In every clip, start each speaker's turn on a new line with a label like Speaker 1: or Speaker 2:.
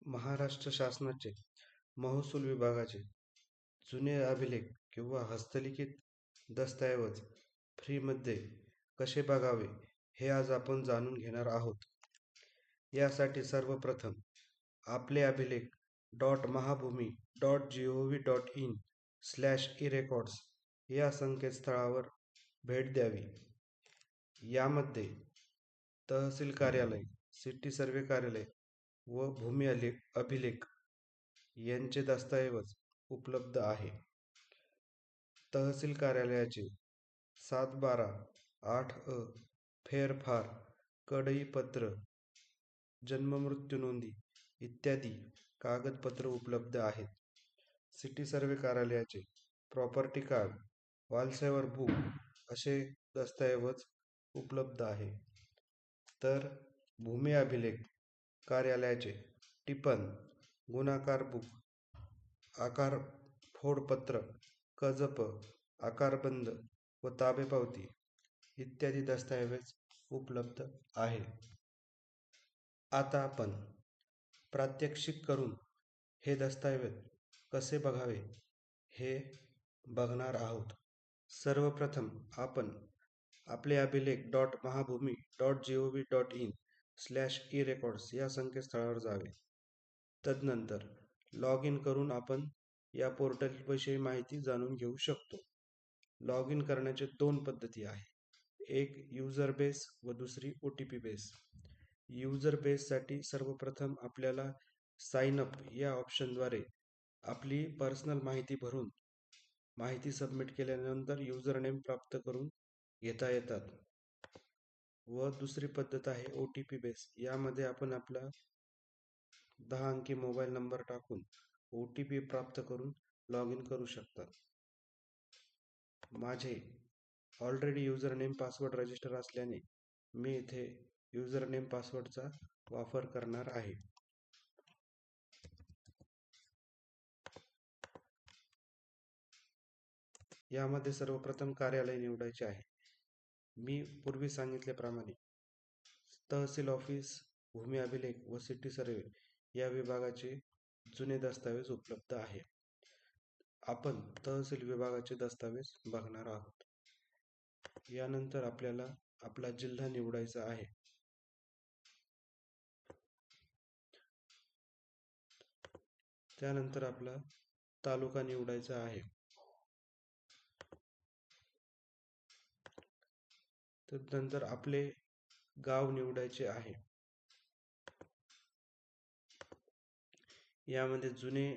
Speaker 1: महाराष्ट्र शासनाचे महसूल विभागाचे जुने अभिलेख किंवा हस्तलिखित दस्तऐवज फ्रीमध्ये कसे बघावे हे आज आपण जाणून घेणार आहोत. यासाठी सर्वप्रथम आपले अभिलेख .महाभूमी.gov.in/e-records या संकेतस्थळावर भेट द्यावी. यामध्ये तहसील कार्यालय, सिटी सर्वे कार्यालय व भूमी अभिलेख यांचे दस्तऐवज उपलब्ध आहे. तहसील कार्यालयाचे 7/12/8 फेरफार, कडईपत्र, जन्ममृत्यू नोंदी इत्यादी कागदपत्र उपलब्ध आहेत. सिटी सर्वे कार्यालयाचे प्रॉपर्टी कार्ड, वालसेवर बुक असे दस्तऐवज उपलब्ध आहे. तर भूमी अभिलेख कार्यालयाचे टिपण, गुणाकार बुक, आकार फोडपत्र, कजप, आकारबंद व ताबेपावती इत्यादी दस्तऐवज उपलब्ध आहे. आता आपण प्रात्यक्षिक करून हे दस्तऐवज कसे बघावे हे बघणार आहोत. सर्वप्रथम आपण आपले अभिलेख .महाभूमी.gov.in/e-records या संकेतस्थळावर जावे. तदनंतर लॉग इन करून आपण या पोर्टलविषयी माहिती जाणून घेऊ शकतो. लॉग इन करण्याचे 2 पद्धती आहे, एक युजर बेस व दुसरी OTP बेस. युजर बेससाठी सर्वप्रथम आपल्याला साइन अप या ऑप्शनद्वारे आपली पर्सनल माहिती भरून माहिती सबमिट केल्यानंतर युजर नेम प्राप्त करून घेता येतात. व दुसरी पद्धत आहे OTP बेस. यामध्ये आपण आपला 10 अंकी मोबाईल नंबर टाकून OTP प्राप्त करून लॉग इन करू शकतात. माझे already user name password register असल्याने मी इथे युजर नेम पासवर्डचा वापर करणार आहे. यामध्ये सर्वप्रथम कार्यालय निवडायचे आहे. मी पूर्वी सांगितल्याप्रमाणे तहसील ऑफिस, भूमी अभिलेख व सिटी सर्वे या विभागाचे जुने दस्तावेज उपलब्ध आहे. आपण तहसील विभागाचे दस्तावेज बघणार आहोत. यानंतर आपल्याला आपला जिल्हा निवडायचा आहे. त्यानंतर आपला तालुका निवडायचा आहे. त्यानंतर आपले गाव निवडायचे आहे. यामध्ये जुने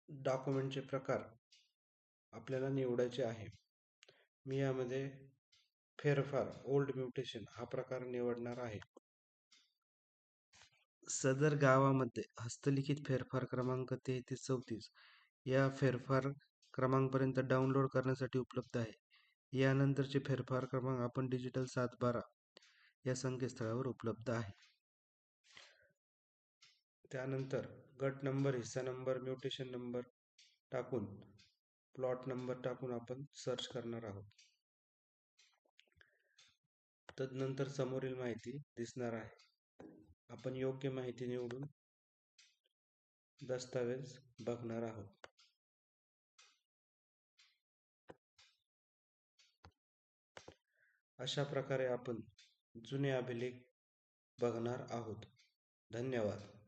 Speaker 1: डॉक्युमेंटचे प्रकार आपल्याला निवडायचे आहे. मी यामध्ये फेरफार ओल्ड म्युटेशन हा प्रकार निवडणार आहे. सदर गावामध्ये हस्तलिखित फेरफार क्रमांक 3334 या फेरफार क्रमांकापर्यंत डाउनलोड करण्यासाठी उपलब्ध आहे. यानंतरचे फेरफार क्रमांक आपण डिजिटल 7/12 या संकेतस्थळावर उपलब्ध आहे. त्यानंतर गट नंबर, हिस्सा नंबर, म्युटेशन नंबर टाकून प्लॉट नंबर टाकून आपण सर्च करणार आहोत. तदनंतर समोरील माहिती दिसणार आहे. आपण योग्य माहिती निवडून दस्तावेज बघणार आहोत. अशा प्रकारे आपण जुने अभिलेख बघणार आहोत. धन्यवाद.